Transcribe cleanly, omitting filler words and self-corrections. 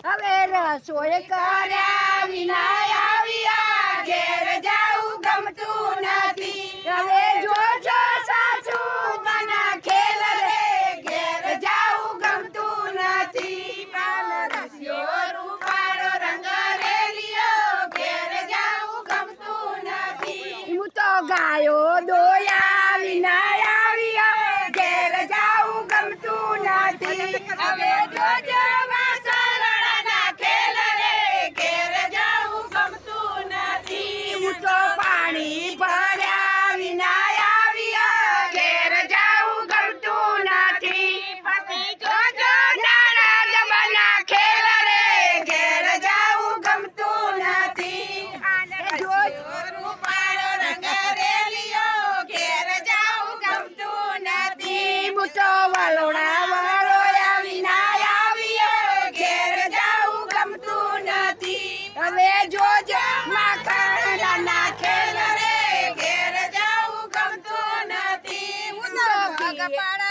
હવે રસોઈ કર્યા વિના આવ્યા ઘેર જાવું ગમતું નથી હવે જોજો સાસુ બના ખેલ રે ઘેર જાવું ગમતું નથી રસ્યો રૂપાળો રંગ રેલિયો ઘેર જાવું ગમતું નથી હું તો ગાયો દોયા વિના આવ્યા ઘેર જાવું ગમતું નથી હવે જોજો પાણી ભર્યા વિના આવ્યા ઘેર જાવું ગમતું નથી પછી જોજો નાના જમાના ખેલ રે ઘેર જાવું ગમતું નથી જોજો રૂપાળો રંગ રેલિયો ઘેર જાવું ગમતું નથી હું તો વલોણા વળોયા વિના આવ્યો ઘેર જાવું ગમતું નથી હવે જોજો માખણના ખેલ રે ઘેર જાવું ગમતું નથી હું તો